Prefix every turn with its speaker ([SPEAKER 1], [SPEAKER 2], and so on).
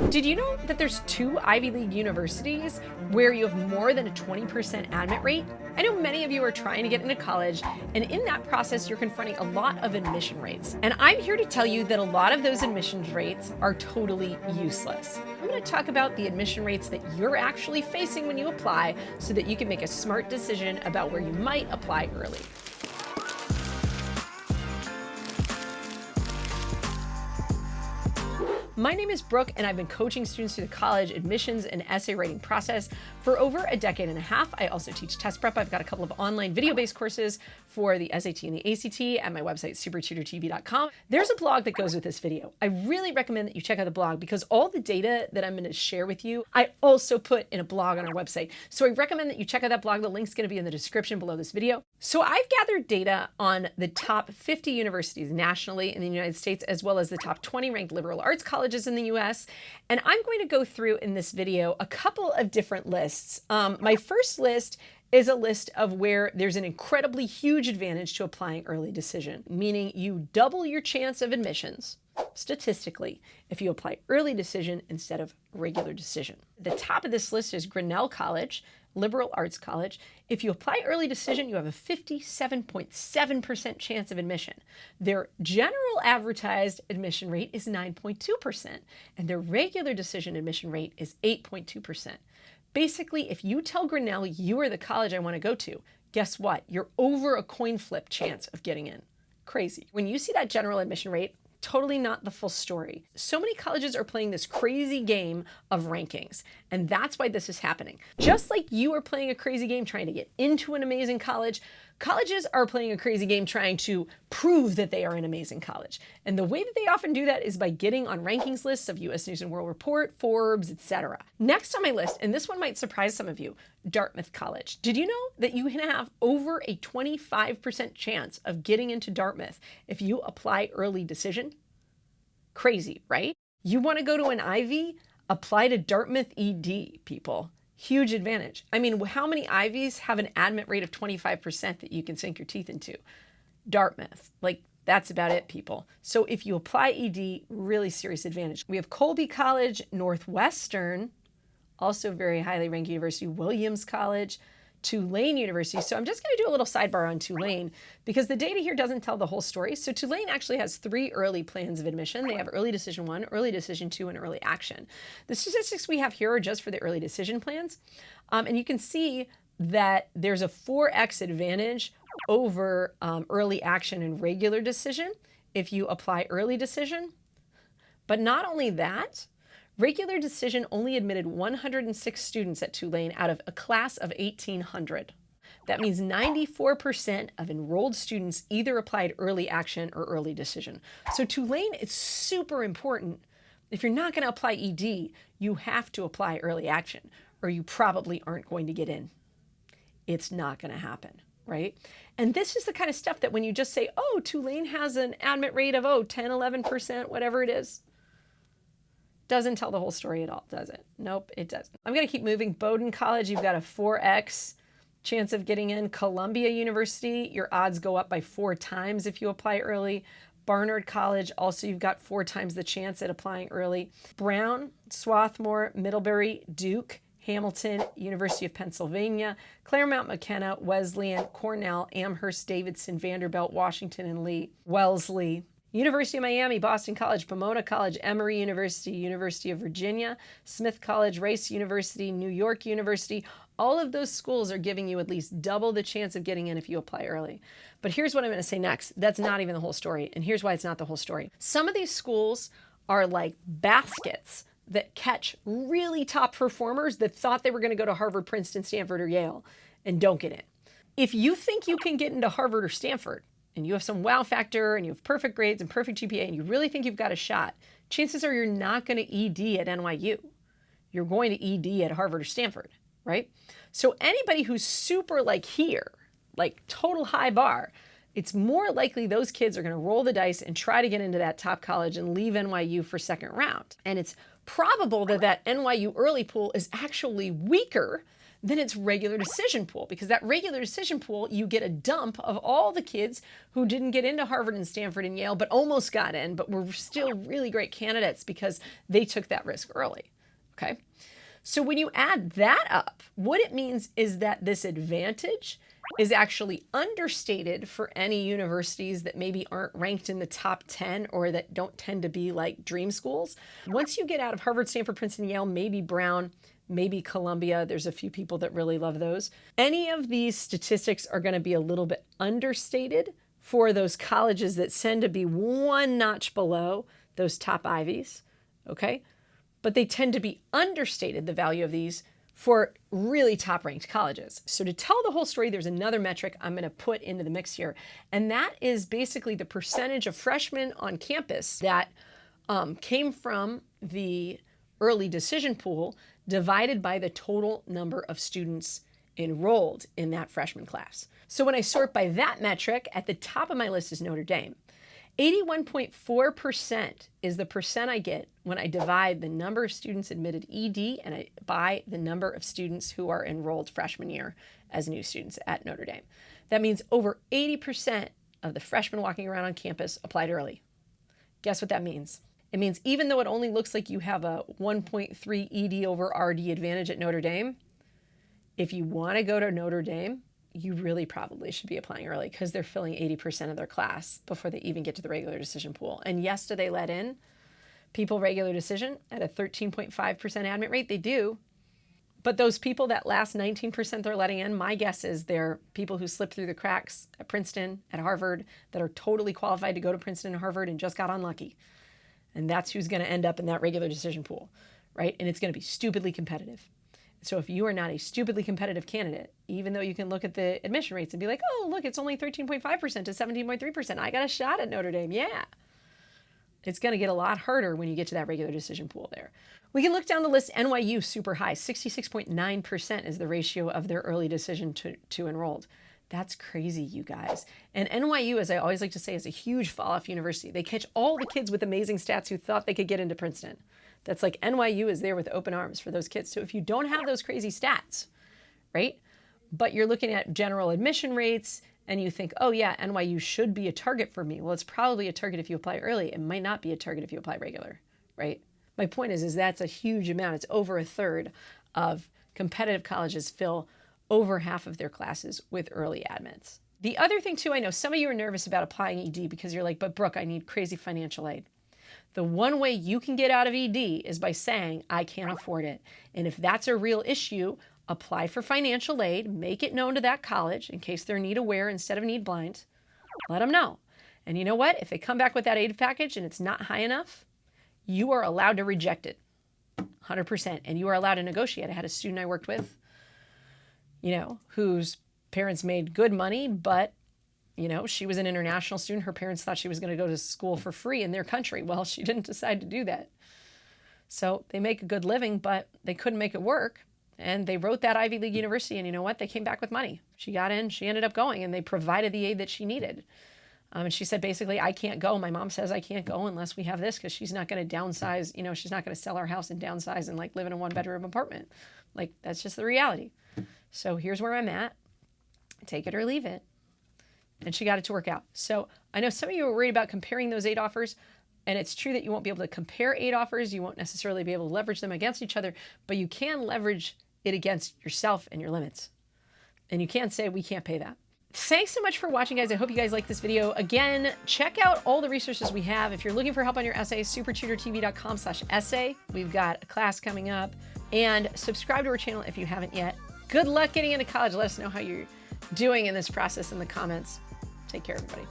[SPEAKER 1] Did you know that there's 2 Ivy League universities where you have more than a 20% admit rate? I know many of you are trying to get into college, and in that process, you're confronting a lot of admission rates. And I'm here to tell you that a lot of those admissions rates are totally useless. I'm going to talk about the admission rates that you're actually facing when you apply so that you can make a smart decision about where you might apply early. My name is Brooke, and I've been coaching students through the college admissions and essay writing process for over a decade and a half. I also teach test prep. I've got a couple of online video-based courses for the SAT and the ACT at my website, SupertutorTV.com. There's a blog that goes with this video. I really recommend that you check out the blog because all the data that I'm going to share with you, I also put in a blog on our website. So I recommend that you check out that blog. The link's going to be in the description below this video. So I've gathered data on the top 50 universities nationally in the United States, as well as the top 20 ranked liberal arts colleges in the US. And I'm going to go through in this video a couple of different lists. My first list is a list of where there's an incredibly huge advantage to applying early decision, meaning you double your chance of admissions statistically if you apply early decision instead of regular decision. The top of this list is Grinnell College, liberal arts college. If you apply early decision, you have a 57.7% chance of admission. Their general advertised admission rate is 9.2%, and their regular decision admission rate is 8.2%. Basically, if you tell Grinnell you are the college I want to go to, guess what? You're over a coin flip chance of getting in. Crazy. When you see that general admission rate, totally not the full story. So many colleges are playing this crazy game of rankings, and that's why this is happening. Just like you are playing a crazy game trying to get into an amazing college, colleges are playing a crazy game trying to prove that they are an amazing college. And the way that they often do that is by getting on rankings lists of US News and World Report, Forbes, etc. Next on my list, and this one might surprise some of you, Dartmouth College. Did you know that you can have over a 25% chance of getting into Dartmouth if you apply early decision? Crazy, right? You want to go to an Ivy? Apply to Dartmouth ED, people. Huge advantage. I mean, how many Ivies have an admit rate of 25% that you can sink your teeth into? Dartmouth. Like, that's about it, people. So if you apply ED, really serious advantage. We have Colby College, Northwestern, also very highly ranked university, Williams College, Tulane University. So I'm just going to do a little sidebar on Tulane because the data here doesn't tell the whole story. So Tulane actually has 3 early plans of admission. They have early decision 1, early decision 2, and early action. The statistics we have here are just for the early decision plans. And you can see that there's a 4x advantage over early action and regular decision if you apply early decision. But not only that, regular decision only admitted 106 students at Tulane out of a class of 1,800. That means 94% of enrolled students either applied early action or early decision. So Tulane is super important. If you're not going to apply ED, you have to apply early action, or you probably aren't going to get in. It's not going to happen, right? And this is the kind of stuff that when you just say, oh, Tulane has an admit rate of, 10, 11%, whatever it is, doesn't tell the whole story at all, does it? Nope, it doesn't. I'm going to keep moving. Bowdoin College, you've got a 4x chance of getting in. Columbia University, your odds go up by 4 times if you apply early. Barnard College, also you've got 4 times the chance at applying early. Brown, Swarthmore, Middlebury, Duke, Hamilton, University of Pennsylvania, Claremont McKenna, Wesleyan, Cornell, Amherst, Davidson, Vanderbilt, Washington, and Lee, Wellesley, University of Miami, Boston College, Pomona College, Emory University, University of Virginia, Smith College, Rice University, New York University. All of those schools are giving you at least double the chance of getting in if you apply early. But here's what I'm going to say next. That's not even the whole story. And here's why it's not the whole story. Some of these schools are like baskets that catch really top performers that thought they were going to go to Harvard, Princeton, Stanford, or Yale and don't get in. If you think you can get into Harvard or Stanford, and you have some wow factor and you have perfect grades and perfect GPA and you really think you've got a shot, chances are you're not going to ED at NYU. You're going to ED at Harvard or Stanford, right? So anybody who's super like here, like total high bar, it's more likely those kids are going to roll the dice and try to get into that top college and leave NYU for second round. And it's probable that that NYU early pool is actually weaker then it's regular decision pool, because that regular decision pool, you get a dump of all the kids who didn't get into Harvard and Stanford and Yale, but almost got in, but were still really great candidates because they took that risk early, okay? So when you add that up, what it means is that this advantage is actually understated for any universities that maybe aren't ranked in the top 10 or that don't tend to be like dream schools. Once you get out of Harvard, Stanford, Princeton, Yale, maybe Brown, maybe Columbia, there's a few people that really love those. Any of these statistics are going to be a little bit understated for those colleges that tend to be one notch below those top Ivies, okay? But they tend to be understated, the value of these, for really top-ranked colleges. So to tell the whole story, there's another metric I'm going to put into the mix here, and that is basically the percentage of freshmen on campus that came from the early decision pool divided by the total number of students enrolled in that freshman class. So when I sort by that metric, at the top of my list is Notre Dame. 81.4% is the percent I get when I divide the number of students admitted ED and by the number of students who are enrolled freshman year as new students at Notre Dame. That means over 80% of the freshmen walking around on campus applied early. Guess what that means? It means even though it only looks like you have a 1.3 ED over RD advantage at Notre Dame, if you want to go to Notre Dame, you really probably should be applying early because they're filling 80% of their class before they even get to the regular decision pool. And yes, do they let in people regular decision at a 13.5% admit rate? They do. But those people, that last 19% they're letting in, my guess is they're people who slipped through the cracks at Princeton, at Harvard, that are totally qualified to go to Princeton and Harvard and just got unlucky. And that's who's going to end up in that regular decision pool, right? And it's going to be stupidly competitive. So if you are not a stupidly competitive candidate, even though you can look at the admission rates and be like, oh, look, it's only 13.5% to 17.3%. I got a shot at Notre Dame. Yeah. It's going to get a lot harder when you get to that regular decision pool there. We can look down the list. NYU, super high. 66.9% is the ratio of their early decision to enrolled. That's crazy, you guys. And NYU, as I always like to say, is a huge fall-off university. They catch all the kids with amazing stats who thought they could get into Princeton. That's like NYU is there with open arms for those kids. So if you don't have those crazy stats, right, but you're looking at general admission rates and you think, oh yeah, NYU should be a target for me. Well, it's probably a target if you apply early. It might not be a target if you apply regular, right? My point is that's a huge amount. It's over a third of competitive colleges fill over half of their classes with early admits. The other thing too, I know some of you are nervous about applying ED because you're like, but Brooke, I need crazy financial aid. The one way you can get out of ED is by saying, I can't afford it. And if that's a real issue, apply for financial aid, make it known to that college in case they're need aware instead of need blind. Let them know. And you know what? If they come back with that aid package and it's not high enough, you are allowed to reject it 100%. And you are allowed to negotiate. I had a student I worked with, whose parents made good money, but she was an international student. Her parents thought she was going to go to school for free in their country. Well, she didn't decide to do that. So they make a good living, but they couldn't make it work. And they wrote that Ivy League university, and you know what? They came back with money. She got in, she ended up going, and they provided the aid that she needed. And she said, basically, I can't go. My mom says I can't go unless we have this because she's not going to downsize. She's not going to sell our house and downsize and live in a 1-bedroom apartment. That's just the reality. So here's where I'm at. Take it or leave it. And she got it to work out. So I know some of you are worried about comparing those aid offers, and it's true that you won't be able to compare aid offers. You won't necessarily be able to leverage them against each other, but you can leverage it against yourself and your limits. And you can't say, we can't pay that. Thanks so much for watching, guys. I hope you guys like this video. Again, check out all the resources we have. If you're looking for help on your essay, supertutortv.com/essay. We've got a class coming up. And subscribe to our channel if you haven't yet. Good luck getting into college. Let us know how you're doing in this process in the comments. Take care, everybody.